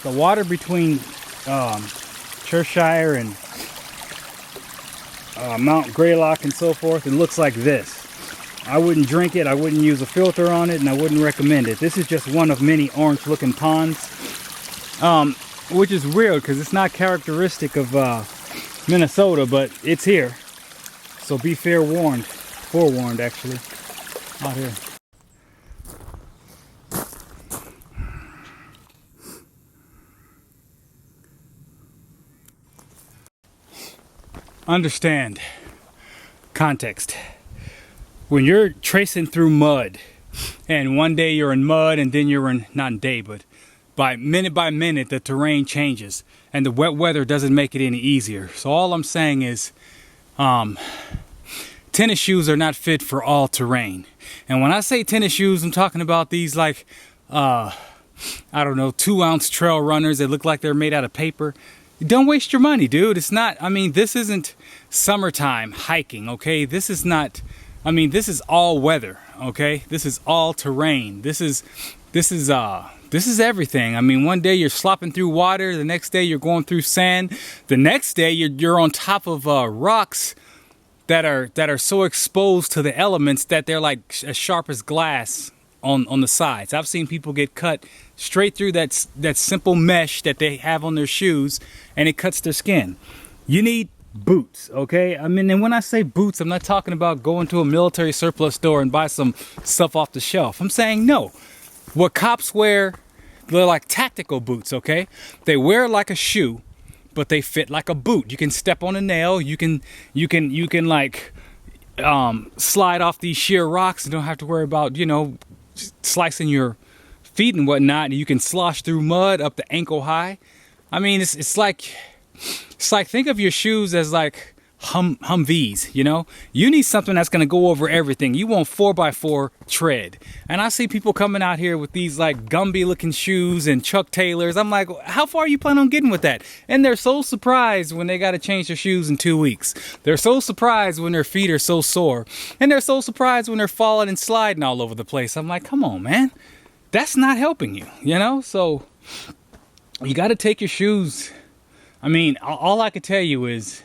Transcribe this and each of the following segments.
The water between Cheshire and Mount Greylock and so forth, it looks like this. I wouldn't drink it, I wouldn't use a filter on it, and I wouldn't recommend it. This is just one of many orange looking ponds, which is weird because it's not characteristic of Minnesota, but it's here. So be forewarned actually, out here. Understand context. When you're tracing through mud, and one day you're in mud and then you're in, not in day, but by minute the terrain changes and the wet weather doesn't make it any easier. So all I'm saying is tennis shoes are not fit for all terrain. And when I say tennis shoes, I'm talking about these like I don't know, 2-ounce trail runners that look like they're made out of paper. Don't waste your money, dude. It's not, I mean, this isn't summertime hiking, okay? This is not, I mean, this is all weather, okay? This is all terrain. This is everything. I mean, one day you're slopping through water, the next day you're going through sand, the next day you're on top of rocks that are so exposed to the elements that they're like as sharp as glass on the sides. I've seen people get cut straight through that simple mesh that they have on their shoes, and it cuts their skin. You need boots, okay? I mean, and when I say boots, I'm not talking about going to a military surplus store and buy some stuff off the shelf. I'm saying no. What cops wear, they're like tactical boots, okay? They wear like a shoe, but they fit like a boot. You can step on a nail. You can like slide off these sheer rocks and don't have to worry about, you know, slicing your feet and whatnot. You can slosh through mud up to ankle high. I mean, it's like think of your shoes as like Humvees, you know? You need something that's going to go over everything. You want 4x4 tread. And I see people coming out here with these like Gumby looking shoes and Chuck Taylors. I'm like, how far are you planning on getting with that? And they're so surprised when they got to change their shoes in 2 weeks. They're so surprised when their feet are so sore. And they're so surprised when they're falling and sliding all over the place. I'm like, come on, man. That's not helping you, you know? So you got to take your shoes. I mean, all I can tell you is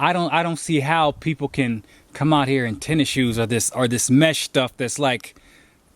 I don't see how people can come out here in tennis shoes or this mesh stuff that's like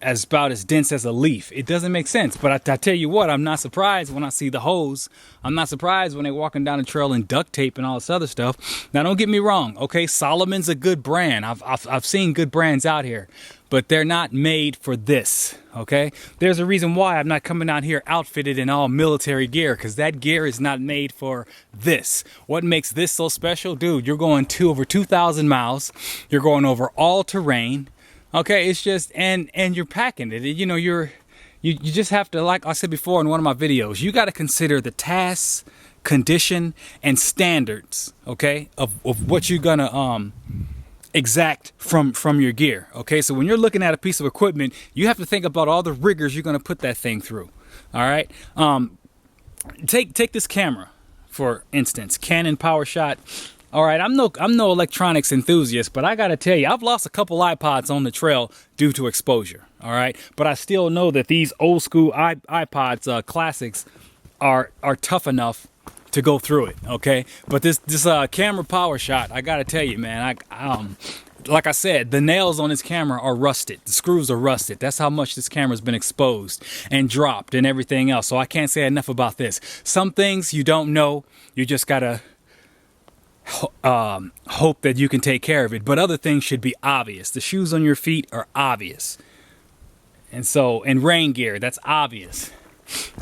about as dense as a leaf. It doesn't make sense. But I tell you what, I'm not surprised when I see the hose. I'm not surprised when they're walking down the trail in duct tape and all this other stuff. Now, don't get me wrong, okay? Salomon's a good brand. I've seen good brands out here, but they're not made for this, okay? There's a reason why I'm not coming out here outfitted in all military gear, because that gear is not made for this. What makes this so special? Dude, you're going over 2,000 miles. You're going over all terrain. Okay, it's just, and you're packing it. You know, you just have to, like I said before in one of my videos, you got to consider the tasks, condition, and standards, okay, of what you're gonna exact from your gear. Okay, so when you're looking at a piece of equipment, you have to think about all the rigors you're gonna put that thing through. All right, take this camera for instance, Canon PowerShot. All right, I'm no electronics enthusiast, but I gotta tell you, I've lost a couple iPods on the trail due to exposure. All right, but I still know that these old school iPods classics are tough enough to go through it. Okay, but this camera PowerShot, I gotta tell you, man, like I said, the nails on this camera are rusted. The screws are rusted. That's how much this camera's been exposed and dropped and everything else. So I can't say enough about this. Some things you don't know, you just gotta hope that you can take care of it, but other things should be obvious. The shoes on your feet are obvious, and so in rain gear, that's obvious.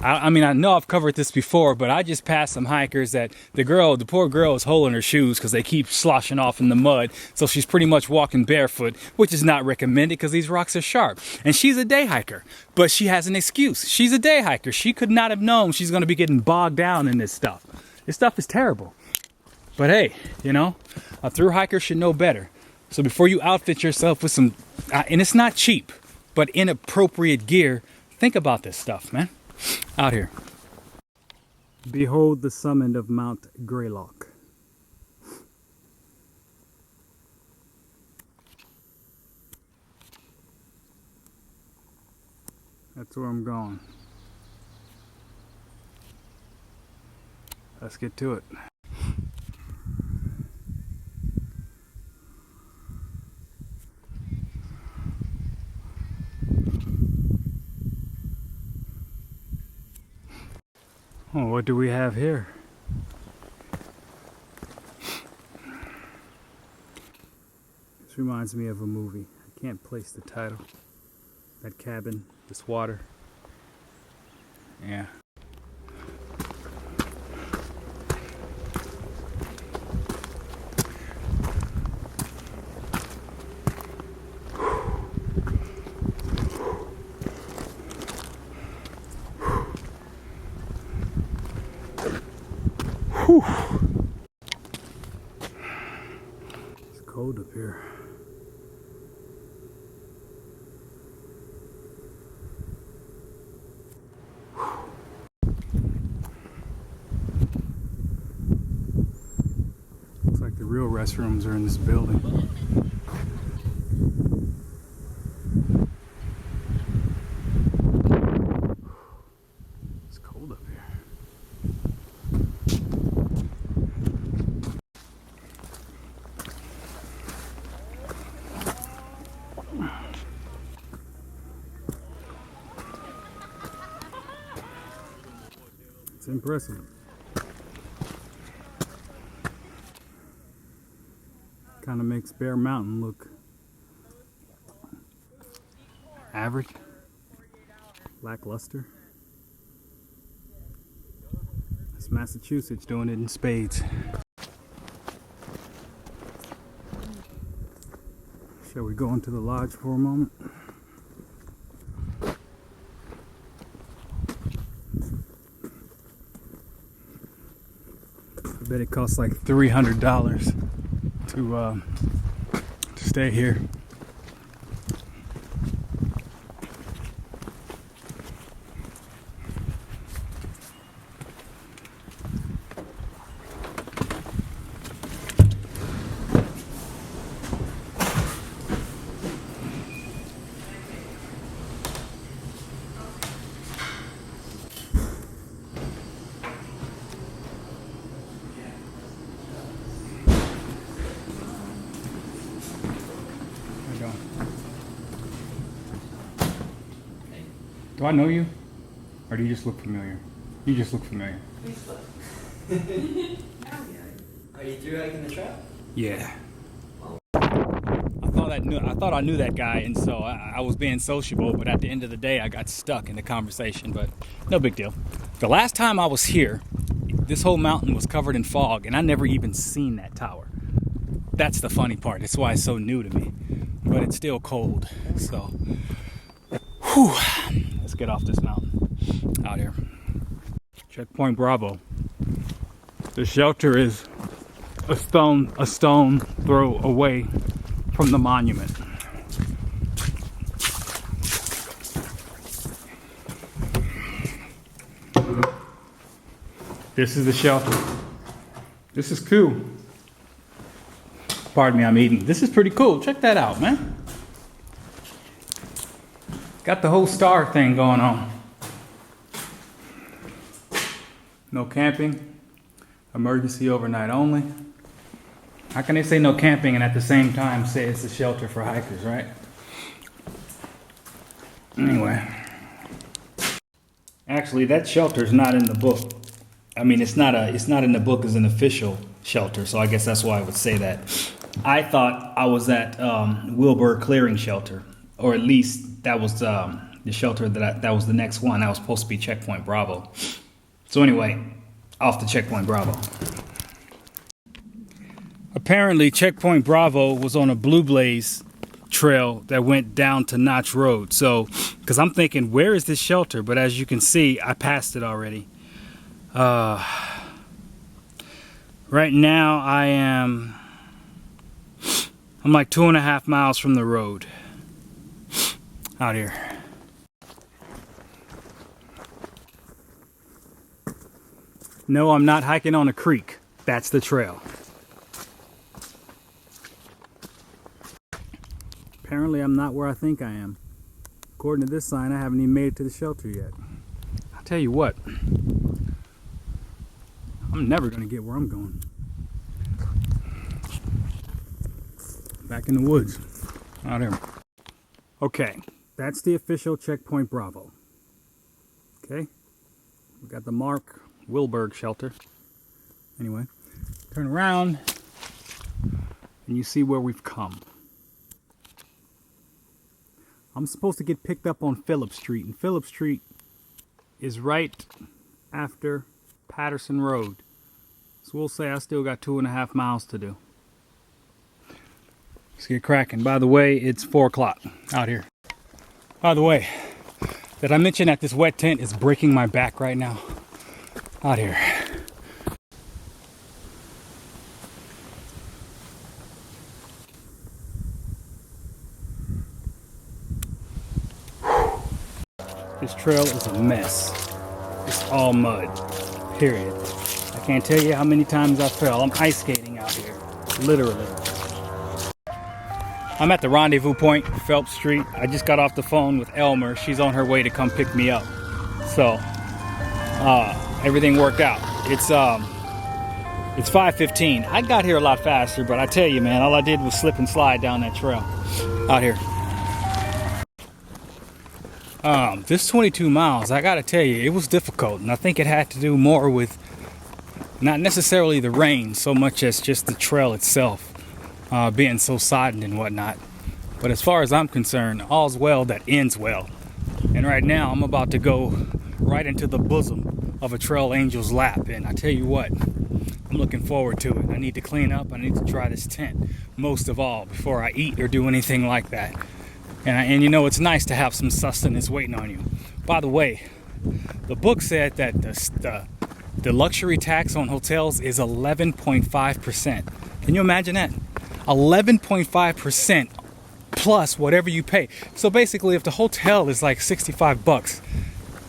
I mean, I know I've covered this before, but I just passed some hikers that the poor girl is holding her shoes because they keep sloshing off in the mud, so she's pretty much walking barefoot, which is not recommended because these rocks are sharp. And she's a day hiker, but she has an excuse. She's a day hiker. She could not have known she's going to be getting bogged down in this stuff. This stuff is terrible. But hey, you know, a thru hiker should know better. So before you outfit yourself with some, and it's not cheap, but inappropriate gear, think about this stuff, man. Out here. Behold the summit of Mount Greylock. That's where I'm going. Let's get to it. Oh, what do we have here? This reminds me of a movie. I can't place the title. That cabin, this water. Yeah. Whew. It's cold up here. Looks like the real restrooms are in this building. It's cold up here. It's impressive. Kind of makes Bear Mountain look average, lackluster. It's Massachusetts doing it in spades. Shall we go into the lodge for a moment? I bet it costs like $300 to stay here. Do I know you? Or do you just look familiar? You just look familiar. Are you through hiking the trail? Yeah. I thought I knew that guy, and so I was being sociable, but at the end of the day I got stuck in the conversation, but no big deal. The last time I was here, this whole mountain was covered in fog, and I never even seen that tower. That's the funny part. That's why it's so new to me. But it's still cold, so whew. Let's get off this mountain out here. Checkpoint Bravo. The shelter is a stone throw away from the monument. This is the shelter. This is cool. Pardon me, I'm eating. This is pretty cool. Check that out, man. Got the whole star thing going on. No camping. Emergency overnight only. How can they say no camping and at the same time say it's a shelter for hikers, right? Anyway. Actually, that shelter's not in the book. I mean, it's not in the book as an official shelter, so I guess that's why I would say that. I thought I was at Wilbur Clearing Shelter, or at least that was the shelter that was the next one. That was supposed to be Checkpoint Bravo. So anyway, off to Checkpoint Bravo. Apparently, Checkpoint Bravo was on a Blue Blaze trail that went down to Notch Road. So, because I'm thinking, where is this shelter? But as you can see, I passed it already. Right now, I'm like 2.5 miles from the road out here. No, I'm not hiking on a creek. That's the trail. Apparently, I'm not where I think I am. According to this sign, I haven't even made it to the shelter yet. I'll tell you what. I'm never gonna get where I'm going. Back in the woods. Out here. Okay, that's the official checkpoint Bravo. Okay, we got the Mark Wilberg shelter. Anyway, turn around and you see where we've come. I'm supposed to get picked up on Phillip Street, and Phillip Street is right after Patterson Road. So we'll say I still got 2.5 miles to do. Let's get cracking. By the way, it's 4 o'clock out here. By the way, did I mention that this wet tent is breaking my back right now? Out here. This trail is a mess. It's all mud, period. I can't tell you how many times I fell. I'm ice skating out here, literally. I'm at the rendezvous point, Phelps Street. I just got off the phone with Elmer. She's on her way to come pick me up. So, everything worked out. It's 5:15. I got here a lot faster, but I tell you, man, all I did was slip and slide down that trail out here. This 22 miles, I gotta tell you, it was difficult, and I think it had to do more with not necessarily the rain so much as just the trail itself being so sodden and whatnot. But as far as I'm concerned, all's well that ends well. And right now, I'm about to go right into the bosom of a trail angel's lap, and I tell you what, I'm looking forward to it. I need to clean up. I need to try this tent most of all before I eat or do anything like that. And you know, it's nice to have some sustenance waiting on you. By the way, the book said that the luxury tax on hotels is 11.5%. Can you imagine that? 11.5% plus whatever you pay. So basically, if the hotel is like $65,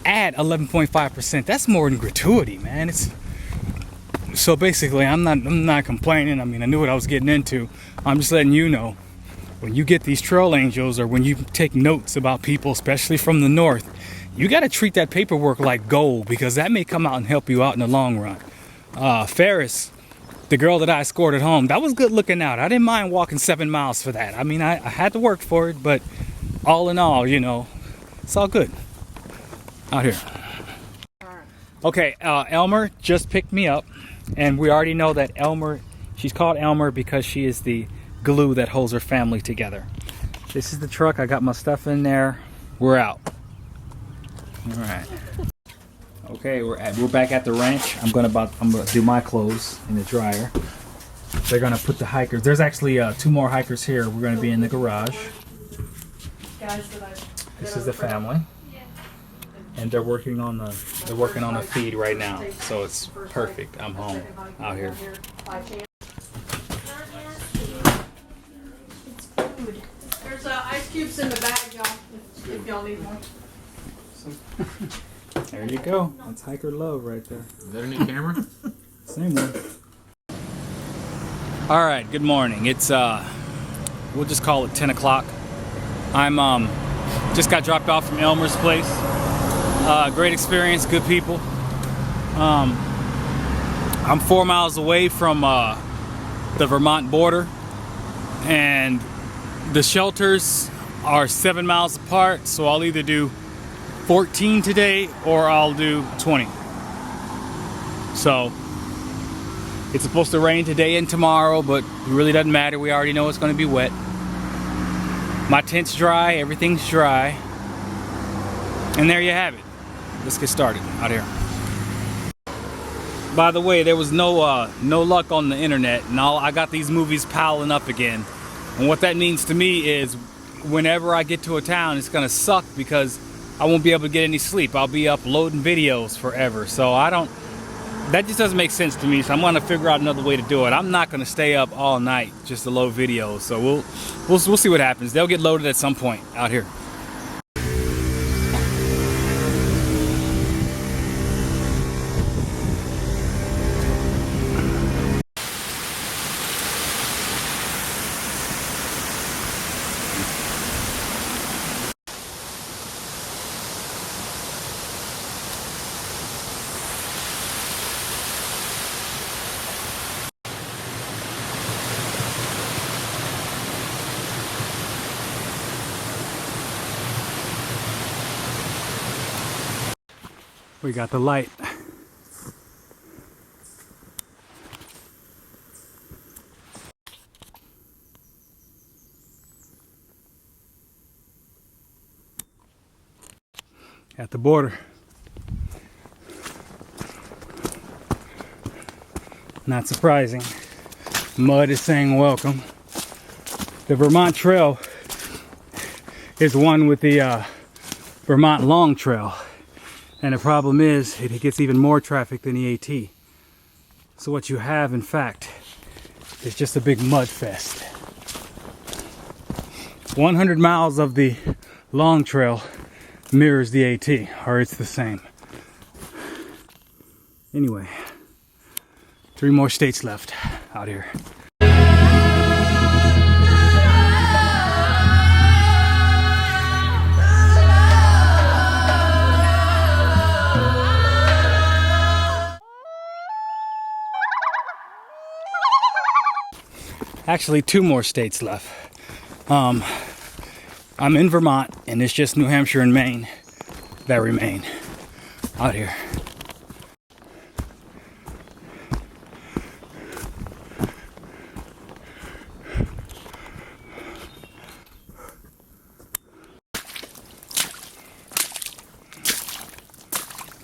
add 11.5%. That's more than gratuity, man. So basically, I'm not complaining. I mean, I knew what I was getting into. I'm just letting you know. When you get these trail angels, or when you take notes about people, especially from the north, you got to treat that paperwork like gold, because that may come out and help you out in the long run. Ferris, the girl that I escorted home, that was good looking out. I didn't mind walking 7 miles for that. I mean, I had to work for it, but all in all, you know, it's all good out here. Okay, Elmer just picked me up, and we already know that Elmer, she's called Elmer because she is the glue that holds her family together. This is the truck. I got my stuff in there. We're out. All right. Okay, we're back at the ranch. I'm gonna do my clothes in the dryer. They're gonna put the hikers. There's actually 2 more hikers here. We're gonna be in the garage. This is the family, and they're working on the feed right now. So it's perfect. I'm home out here. There's ice cubes in the bag, y'all, if y'all need one. There you go. That's hiker love right there. Is that a new camera? Same one. All right. Good morning. It's we'll just call it 10 o'clock. I'm just got dropped off from Elmer's place. Great experience. Good people. I'm 4 miles away from the Vermont border, and the shelters are 7 miles apart, so I'll either do 14 today or I'll do 20. So it's supposed to rain today and tomorrow, but it really doesn't matter. We already know it's going to be wet. My tent's dry, everything's dry, and there you have it. Let's get started out here. By the way, there was no luck on the internet, and I got these movies piling up again. And what that means to me is whenever I get to a town, it's gonna suck because I won't be able to get any sleep. I'll be uploading videos forever. So that just doesn't make sense to me. So I'm gonna figure out another way to do it. I'm not gonna stay up all night just to load videos. So we'll see what happens. They'll get loaded at some point out here. We got the light. At the border. Not surprising. Mud is saying welcome. The Vermont Trail is one with the Vermont Long Trail. And the problem is, it gets even more traffic than the AT. So what you have, in fact, is just a big mud fest. 100 miles of the Long Trail mirrors the AT, or it's the same. Anyway, 3 more states left out here. Actually, 2 more states left. I'm in Vermont, and it's just New Hampshire and Maine that remain out here.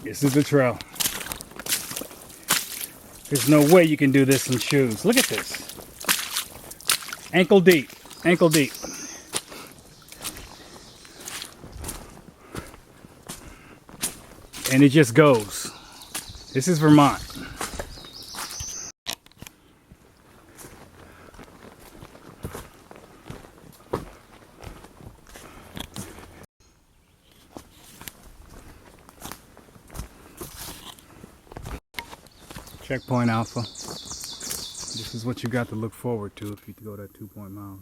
This is the trail. There's no way you can do this in shoes. Look at this. Ankle deep, ankle deep. And it just goes. This is Vermont. Checkpoint Alpha. This is what you got to look forward to if you go that 2 miles.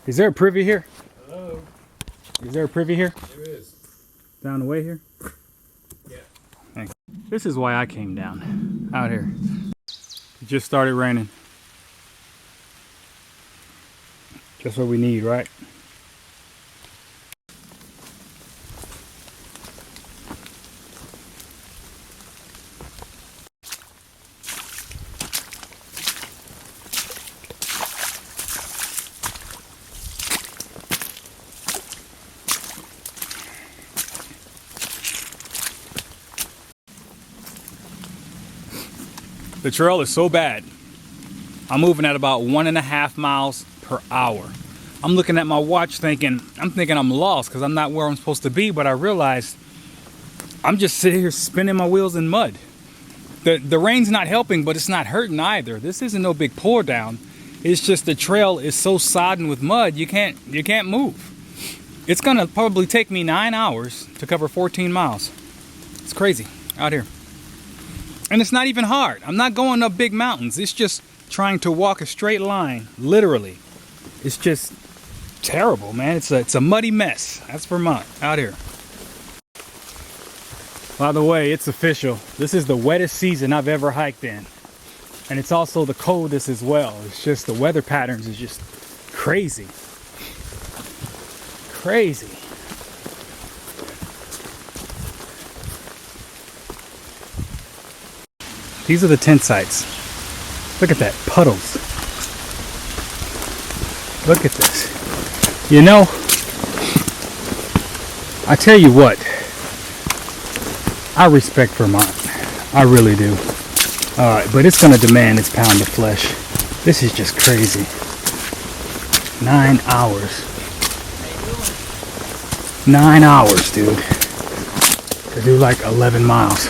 Is there a privy here? Hello. Is there a privy here? There is. Down the way here? Yeah. Thanks. This is why I came down out here. It just started raining. Just what we need, right? The trail is so bad. I'm moving at about 1.5 miles per hour. I'm looking at my watch thinking I'm lost because I'm not where I'm supposed to be, but I realized I'm just sitting here spinning my wheels in mud. The rain's not helping, but it's not hurting either. This isn't no big pour down. It's just the trail is so sodden with mud, you can't move. It's gonna probably take me 9 hours to cover 14 miles. It's crazy out here. And it's not even hard. I'm not going up big mountains. It's just trying to walk a straight line, literally. It's just terrible, man. It's a muddy mess. That's Vermont out here. By the way, it's official. This is the wettest season I've ever hiked in. And it's also the coldest as well. It's just the weather patterns is just crazy. Crazy. These are the tent sites. Look at that, puddles. Look at this. You know, I tell you what, I respect Vermont. I really do. But it's gonna demand its pound of flesh. This is just crazy. 9 hours. 9 hours, dude. To do like 11 miles.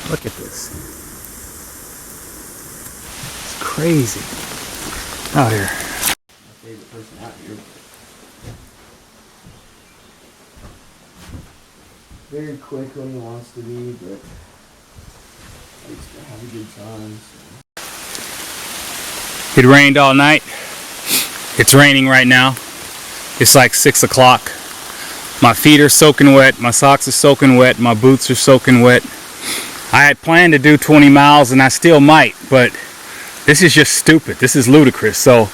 Look at this. It's crazy out here. My favorite person out here. Very quick when he wants to be, but likes to have a good time. So. It rained all night. It's raining right now. It's like 6 o'clock. My feet are soaking wet. My socks are soaking wet. My boots are soaking wet. I had planned to do 20 miles and I still might, but this is just stupid. This is ludicrous. So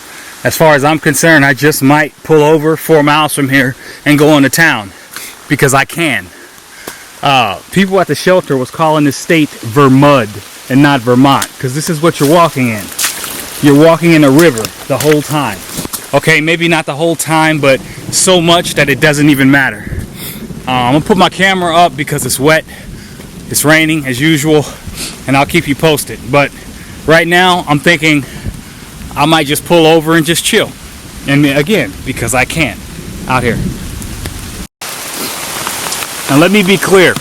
as far as I'm concerned, I just might pull over 4 miles from here and go into town because I can. People at the shelter was calling this state Vermont and not Vermont because this is what you're walking in. You're walking in a river the whole time. Okay, maybe not the whole time, but so much that it doesn't even matter. I'm gonna put my camera up because it's wet, it's raining as usual, and I'll keep you posted. But right now, I'm thinking I might just pull over and just chill. And again, because I can, out here. Now let me be clear,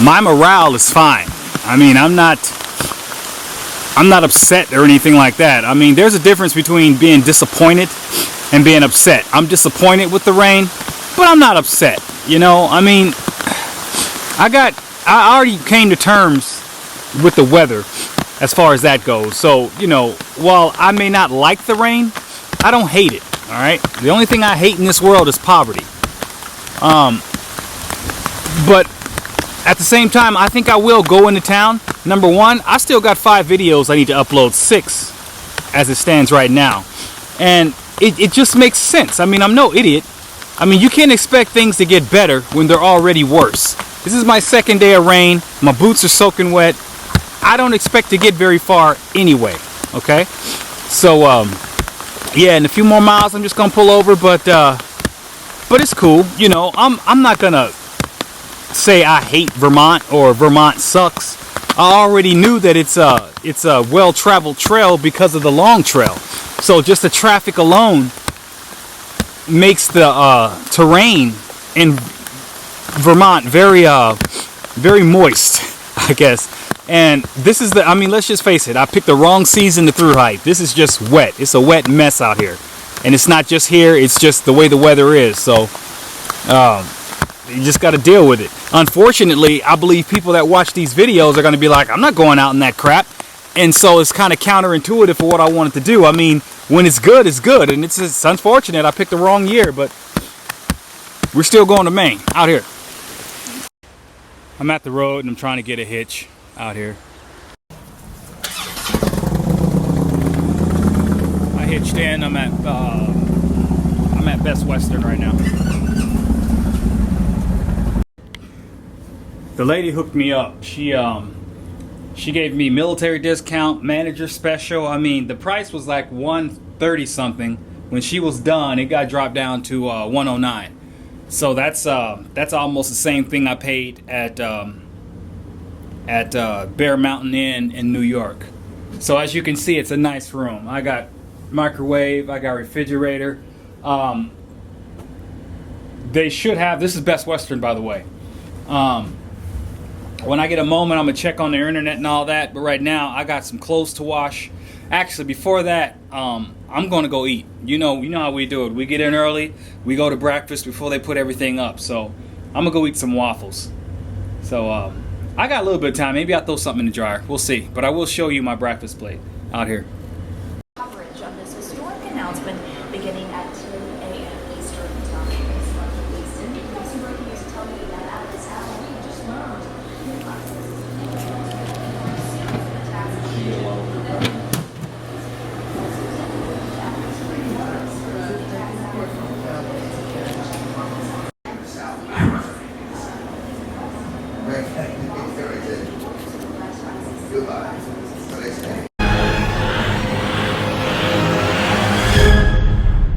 my morale is fine. I mean, I'm not upset or anything like that. I mean, there's a difference between being disappointed and being upset. I'm disappointed with the rain, but I'm not upset. You know, I mean, I already came to terms with the weather as far as that goes. So, you know, while I may not like the rain, I don't hate it. All right. The only thing I hate in this world is poverty. But at the same time, I think I will go into town. Number one, I still got 5 videos I need to upload, 6 as it stands right now. And it just makes sense. I mean, I'm no idiot. I mean, you can't expect things to get better when they're already worse. This is my 2nd day of rain. My boots are soaking wet. I don't expect to get very far anyway. Okay? So, yeah, in a few more miles, I'm just going to pull over. But it's cool. You know, I'm not going to say I hate Vermont or Vermont sucks. I already knew that it's a well-traveled trail because of the long trail. So just the traffic alone makes the terrain in Vermont very moist, I guess. And this is I mean, let's just face it, I picked the wrong season to thru hike. This is just wet. It's a wet mess out here. And it's not just here, it's just the way the weather is. So you just got to deal with it. Unfortunately, I believe people that watch these videos are going to be like, I'm not going out in that crap. And so it's kind of counterintuitive for what I wanted to do. I mean, when it's good, it's good. And it's unfortunate I picked the wrong year, but we're still going to Maine, out here. I'm at the road and I'm trying to get a hitch out here. I hitched in. I'm at Best Western right now. The lady hooked me up. She gave me military discount, manager special. I mean, the price was like $130 something. When she was done, it got dropped down to $109. So that's almost the same thing I paid at Bear Mountain Inn in New York. So as you can see, it's a nice room. I got microwave, I got refrigerator. They should have, this is Best Western, by the way. When I get a moment, I'm gonna check on their internet and all that. But right now, I got some clothes to wash. Actually, before that, I'm gonna go eat. You know how we do it. We get in early. We go to breakfast before they put everything up. So I'm gonna go eat some waffles. So I got a little bit of time. Maybe I'll throw something in the dryer. We'll see. But I will show you my breakfast plate out here.